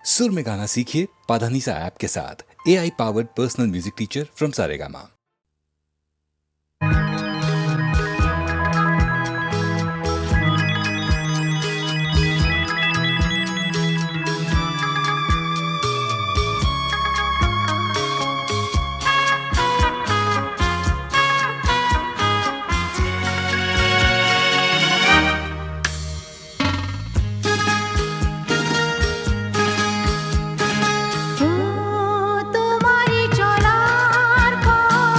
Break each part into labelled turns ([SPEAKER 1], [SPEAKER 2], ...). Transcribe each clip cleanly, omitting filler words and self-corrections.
[SPEAKER 1] सुर में गाना सीखिए पाधानीसा ऐप के साथ। AI powered personal music teacher from Saregama.
[SPEAKER 2] তোমারি চলার পথ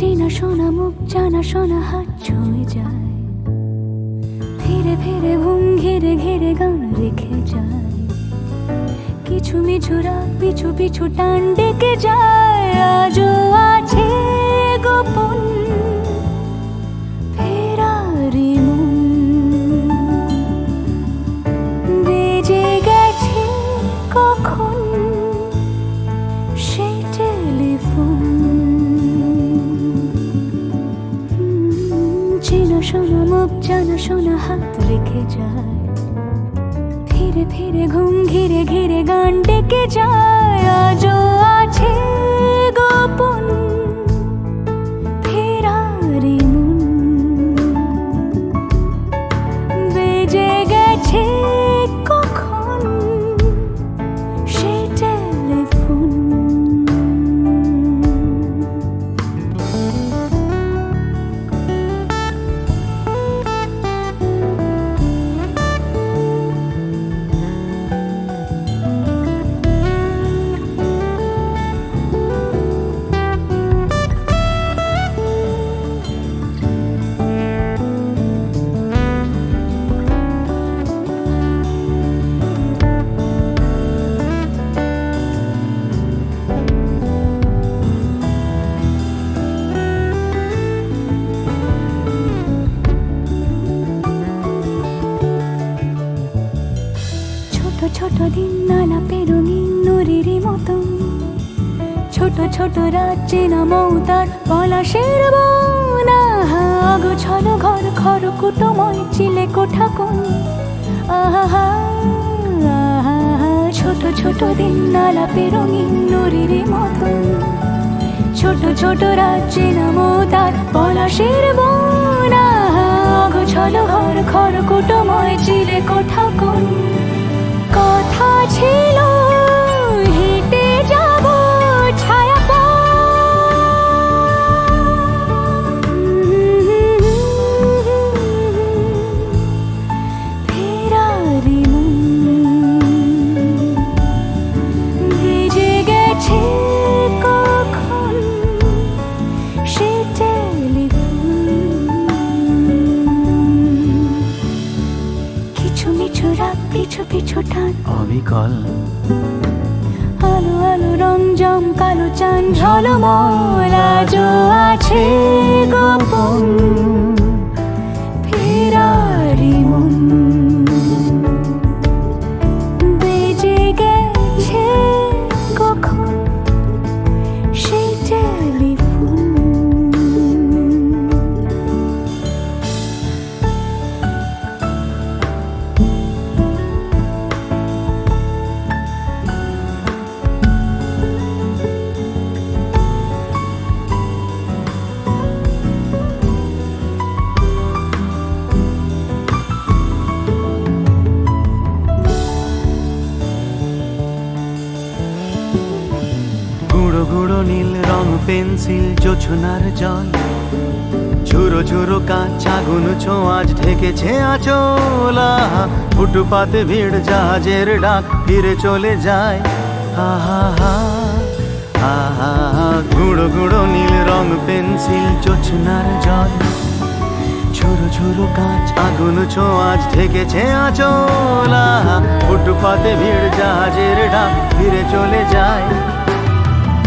[SPEAKER 2] চেনা শোনা মুখ জানা শোনা হাত ছুঁয়ে যায়, ফিরে ফিরে ঘুম ঘিরে ঘিরে গান রেখে যায়, কিছু মিছু রাত পিছু পিছু টান ডেকে যায়। আজও আছে গোপন ফেরারি মন, বেজে গেছে কখন সেই টেলিফোন। চেনা শোনা মুখ জানা শোনা হাত রেখে যায়, ফিরে ফিরে ঘুম ঘিরে ঘিরে গান ডেকে যায়। আজও আছে গোপন ফেরারি মন, বেজে গেছে কখন সেই টেলিফোন। ছোট দিন আলাপের রঙিন নুরির মতন, ছোট ছোট রাত চেনা মৌতার পলাশের বন। গোছানো ঘর খড়কুটোময় চিলে কোঠা কোন, আহা ছোট ছোট দিন আলাপের রঙিন নুরির মতন, ছোট ছোট রাত চেনা মৌতার পলাশের বন। গোছানো ঘর খড়কুটোময় চিলে কোঠা কোন, কথা ছিল হেঁটে যাব ছায়া ফেরারি মন, ভেজে গেছে কখন সে টেলিফোন। কিছু মিছু রাত পিছু পিছু টান
[SPEAKER 3] অবিকল,
[SPEAKER 2] আলো আলো রং জম কালো চান ঝলমল। আজও আছে গোপন ফেরারি মন, বেজে গেছে কখন সেই টেলিফোন।
[SPEAKER 3] গুঁড়ো গুঁড়ো নীল রং পেন্সিল জোছনার জল, ঝুরো ঝুরো কাঁচ আগুন ছোঁয়াজ ঢেকেছে আঁচলা। ফুটপাতে ভিড় জাহাজের ডাক ফিরে চলে যায়, আহা হা আহা। গুঁড়ো গুঁড়ো নীল রং পেন্সিল জোছনার জল, ঝুরো ঝুরো কাঁচ আগুন ছোঁয়াজ ঢেকেছে আঁচলা। ফুটপাতে ভিড় জাহাজের ডাক ফিরে চলে যায়,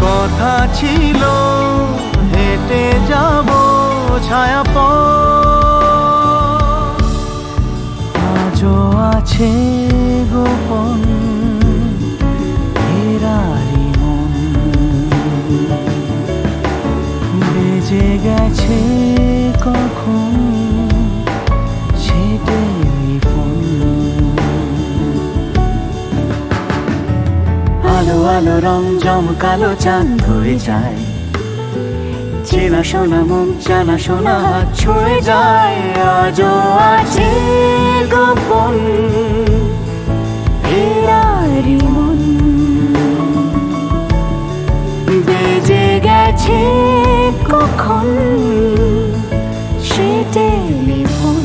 [SPEAKER 3] কথা ছিল হেঁটে যাব ছায়া আজও আছে গোপন ফেরারি মন, বেজে গেছে কখন সে টেলিফোন। আলো আলো রং জমকালো চাঁদ ধরে যায়, চেনা শোনা মুখ জানা শোনা হাত ছুঁয়ে যায়। আজও আছে গোপন ফেরারি মন, বেজে গেছে কখন সে টেলিফোন।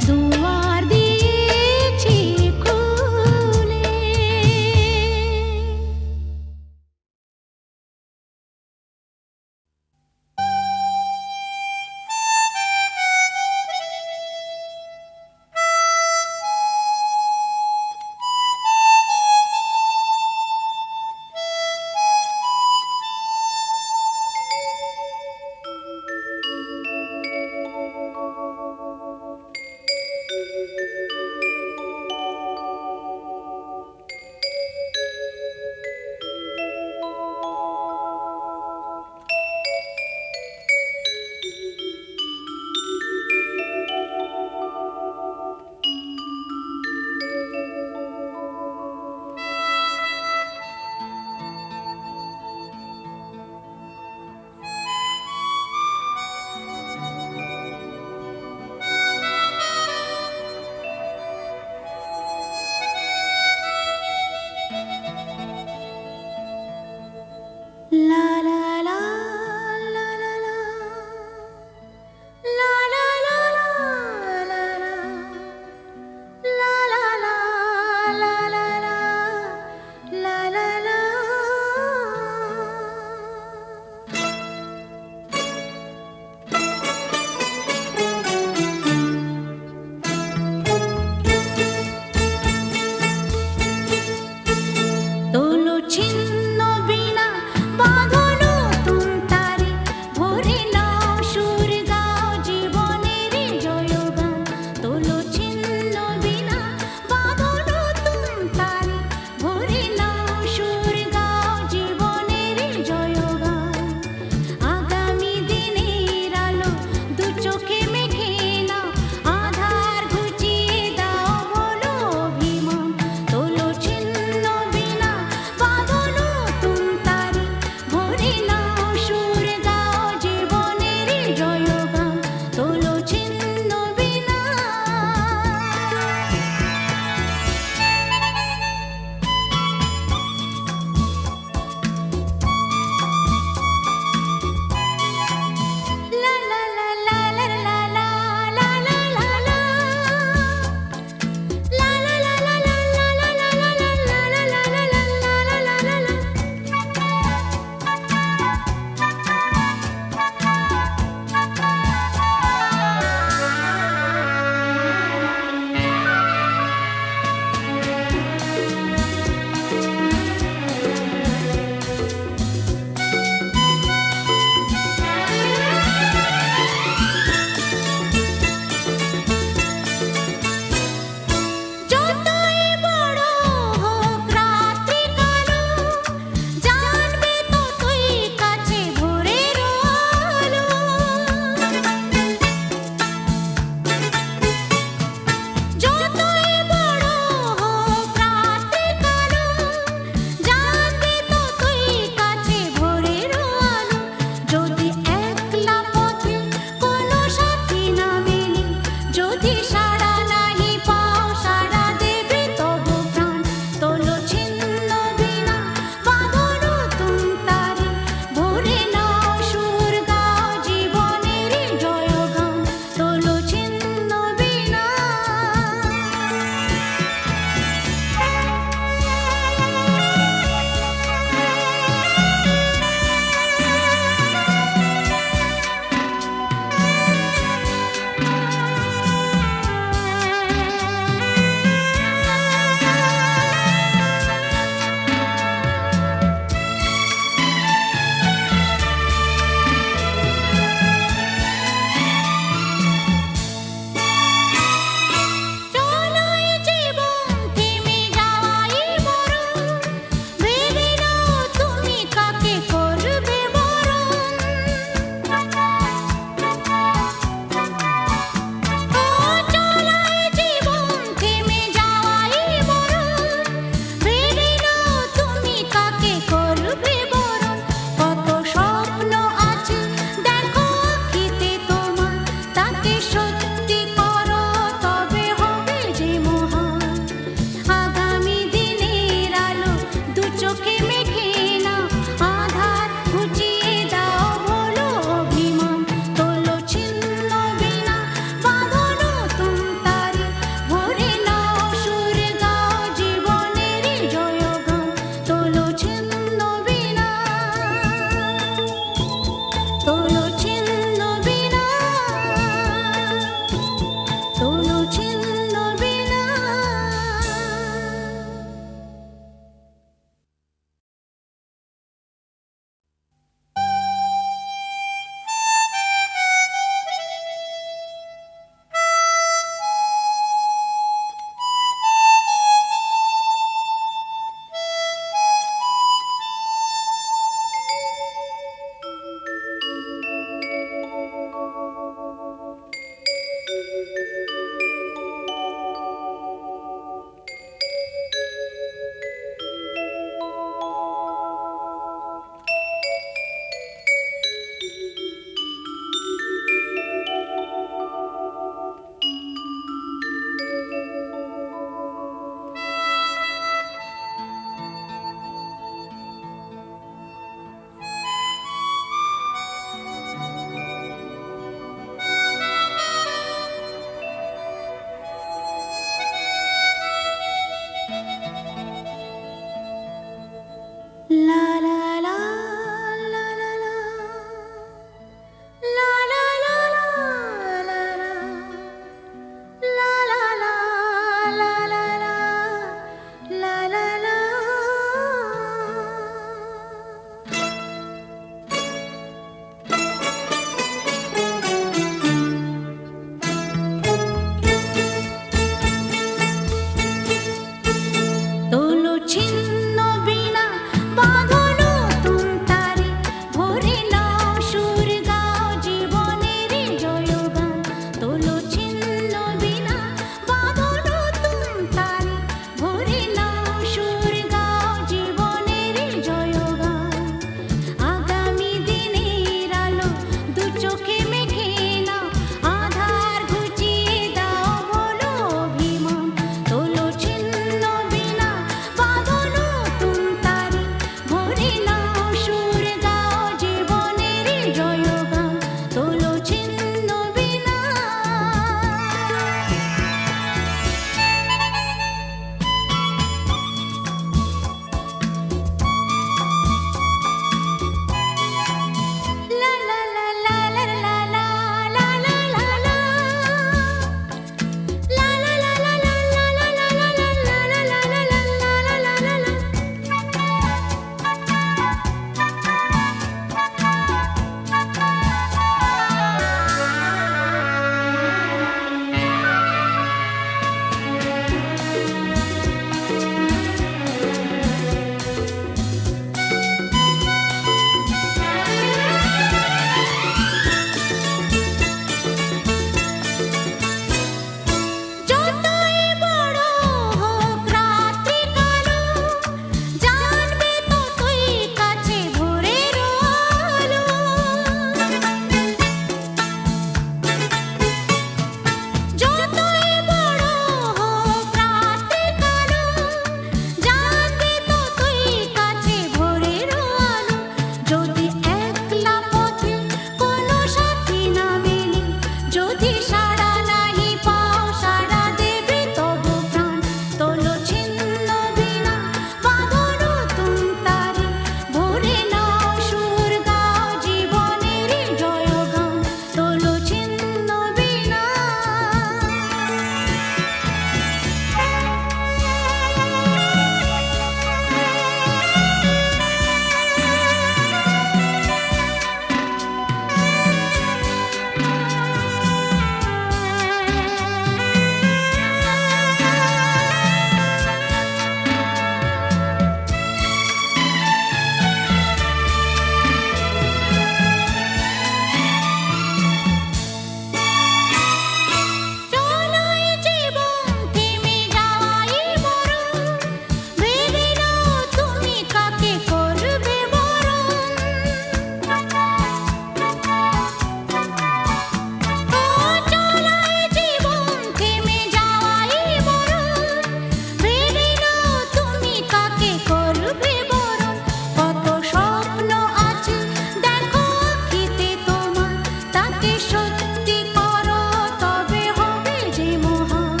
[SPEAKER 2] সত্যি করো তবে হবে যে মহান।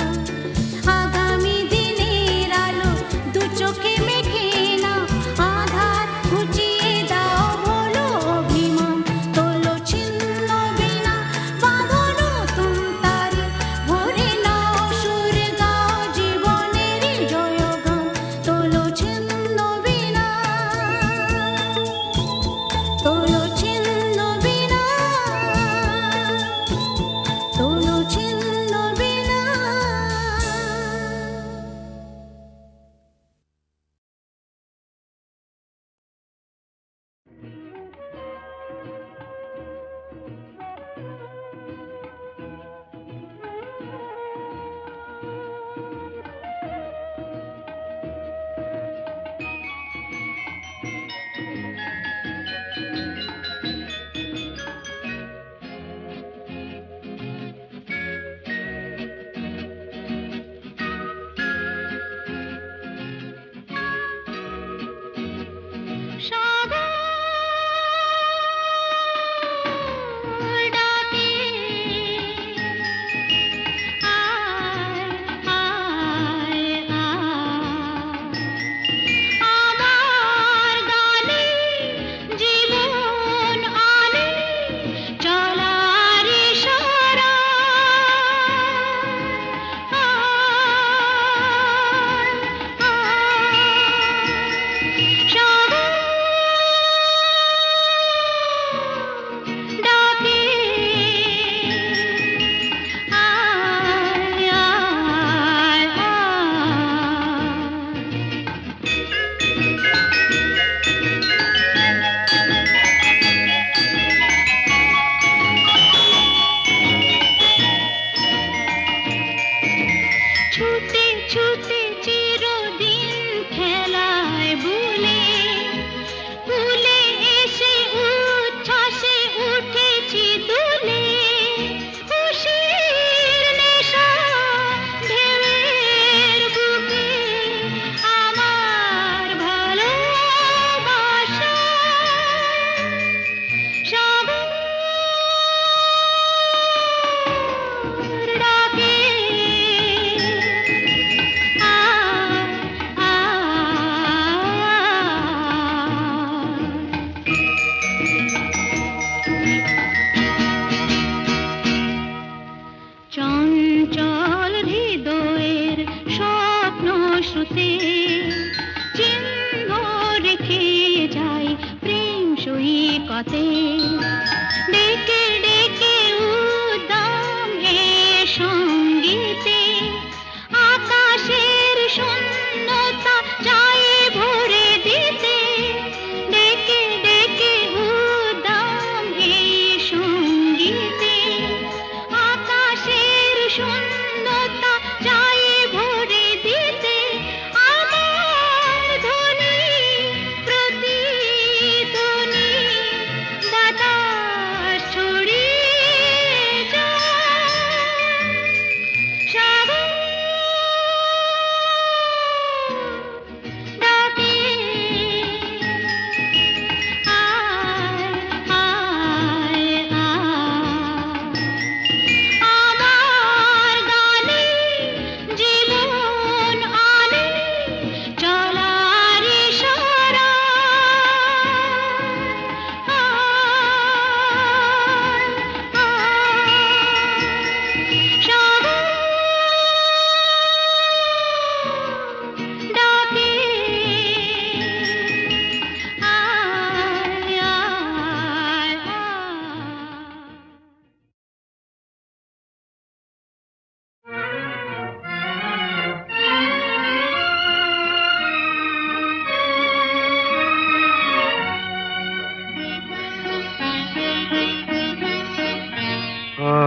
[SPEAKER 2] আগামী দিনের আলো দু চোখে মেঘে না, আধার ঘুচিয়ে দাও ভোলো অভিমান। তোলো ছিন্ন বিনা বাঁধো নতুন তারে, ভরে নাও সুরে গাও জীবনেরই জয়গান। তোলো ছিন্ন বিনা, তোলো ছিন্ন বিনা, তোলো ছিন্ন বিনা। সাগর ডাকে আয় আয় আয়, আমার গানে জীবন আনে চলার ইশারা। ডাকে আয় আয় ছুটে ছুটে চিরদিন খেলায় ভুলে ভুলে এসে উচ্ছ্বাসে উঠেছি দুলে। খুশির নেশা ঢেউয়ের বুকে আমার ভালোবাসা। সাগর ডাকে আয় চঞ্চল হৃদয়ের স্বপ্ন শ্রুতে চিহ্ন রেখে যাই প্রেম সৈকতে। ডেকে ডেকে উদ্দাম এ সঙ্গীতে আকাশের শূন্যতা যায় ভরে দিতে। ডেকে ডেকে উদ্দাম এ সঙ্গীতে আকাশের শূন্যতা যায় ভরে দিতে। আমার ধ্বনি প্রতিধ্বনি বাতাস ছড়িয়ে যায়। সাগর ডাকে আয় আয় আয়, আমার গানে জীবন আনে চলার ইশারা। সাগর ডাকে আয় আয় আয়।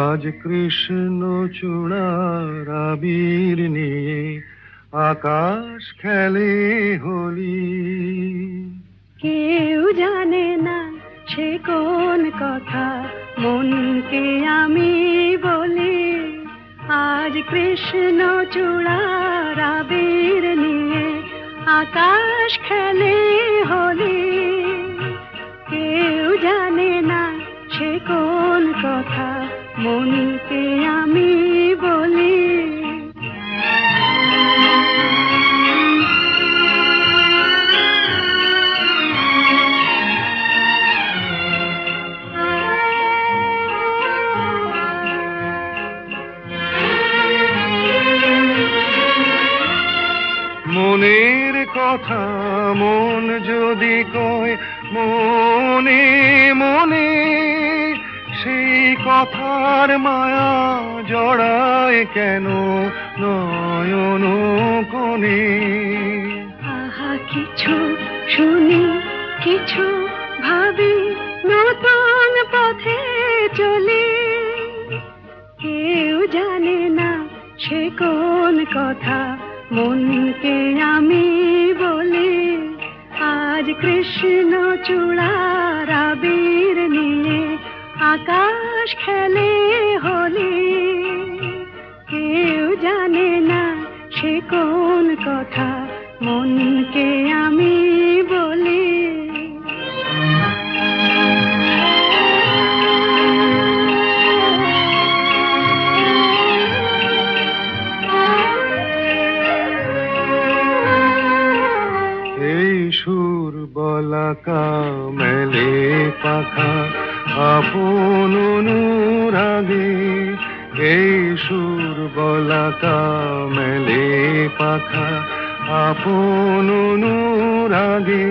[SPEAKER 3] আজ কৃষ্ণ চূড়ার আবির নিয়ে আকাশ খেলে হোলি।
[SPEAKER 2] কেউ জানে না সে কোন কথা মনকে আমি বলি। আজ কৃষ্ণ চূড়ার আবির নিয়ে আকাশ খেলে হোলি। কেউ জানে না সে কোন কথা মনকে আমি বলি।
[SPEAKER 4] মনের কথা মন যদি কয় মনে মনে, সেই কথার মায়া জড়ায় কেন নয়ন কোণে।
[SPEAKER 2] আহা কিছু শুনি, কিছু ভাবি, নতুন পথে চলি। কেউ জানে না সে কোন কথা, মনকে আমি বলি। আজ কৃষ্ণ চূড়ার আবির নিয়ে আকাশ খেলে হোলি। কেউ জানে না সে কোন কথা, মনকে আমি বলি।
[SPEAKER 4] এই সুর বলাকা মেলে পাখা আপন অনুরাগে, এই সুর বলাকা মেলে পাখা আপন অনুরাগে।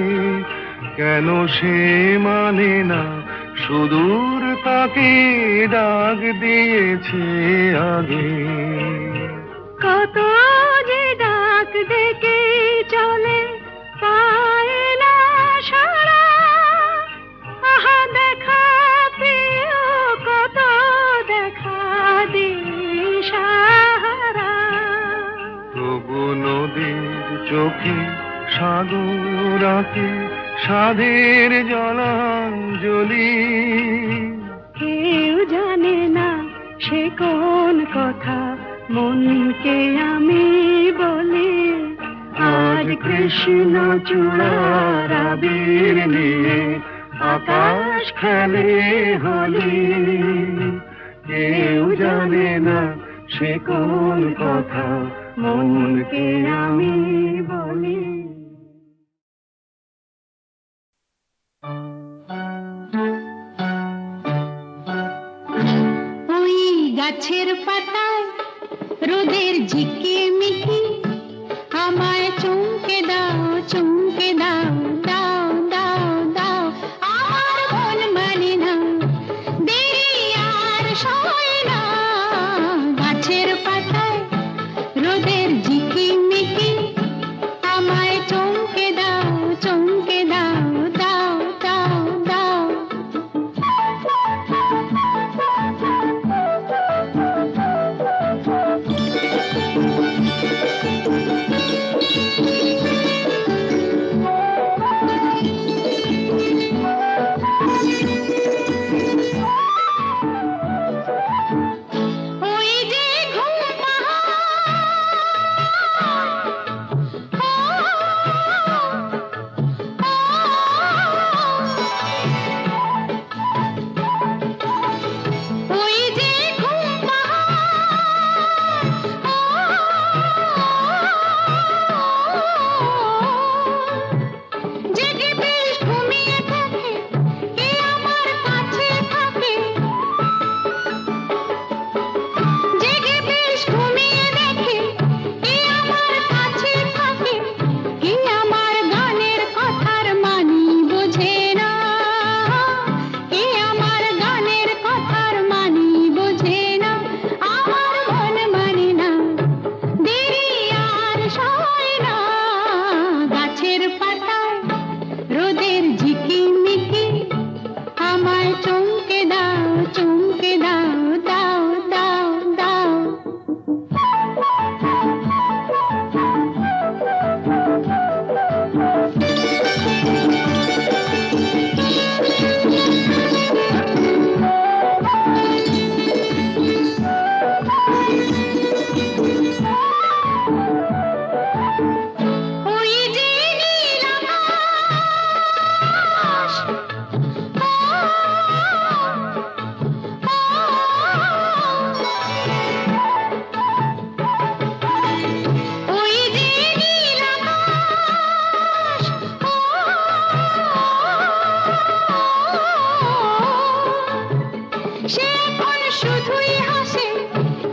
[SPEAKER 4] কেন সে মানে না সুদূর তাকে ডাক দিয়েছে আগে।
[SPEAKER 2] কত যে ডাক ডেকে চলে, পায় না সারা। আহা দেখা প্রিয়, কত দেখা দিশাহারা।
[SPEAKER 4] তবু নদীর চোখে সাগর আঁকে সাধের জলাঞ্জলি।
[SPEAKER 2] কেউ জানে না সে কোন কথা, মনকে আমি বলি। আজ কৃষ্ণ চূড়ার আবির নিয়ে আকাশ খেলে হোলি। কেউ জানে না সে কোন কথা, মনকে আমি বলি।
[SPEAKER 5] ওই গাছের পাতায় রোদের ঝিকিমিকি, আমায় চমকে দাও, চমকে দাও, দাও দাও দাও। আমার মন মানে না, দেরি আর সয় না। গাছের পাতায় রোদের ঝিকিমিকি, আমায় চমকে দাও, চমকে দাও, দাও দাও দাও। ওই যে ঘুম হাসে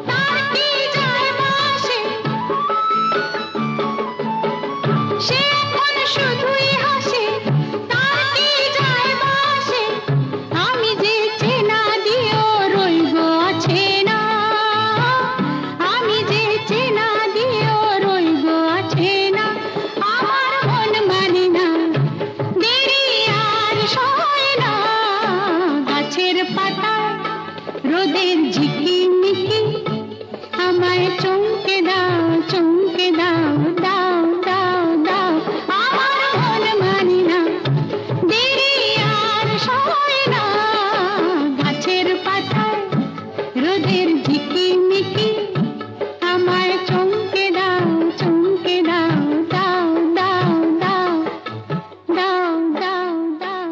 [SPEAKER 5] তার কি যায় বাসে সে এখন শুধুই হাসে তার কি যায় বাসে আমি যে চেনা দিয়েও রইব আছে না আমি যে চেনা দিয়েও রইব আছে না আমার মন মানে না দেরি আর সয় না গাছের পাতা রোদের ঝিকিমিকি আমায় চমকে দাও দাও দাও দাও আমার মন মানে না দেরি আর সয় না গাছের পাতা রোদের ঝিকিমিকি আমায় চমকে দাও দাও দাও দাও দাও দাও দাও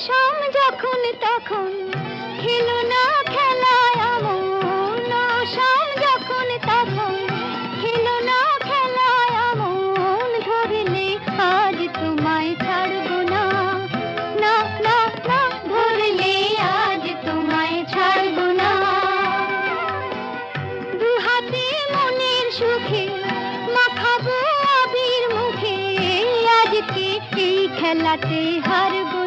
[SPEAKER 5] শাম যখন তখন খেলো না খেলায় আমন শাম যখন তখন খেলো না খেলায় আমন ধরলে আজ তোমায় ছাড়বো না না না না ধরলে আজ তোমায় ছাড়বো না দুহাতে মনের সুখে মাখাবো আবির মুখে আজকে এই খেলাতে হারবো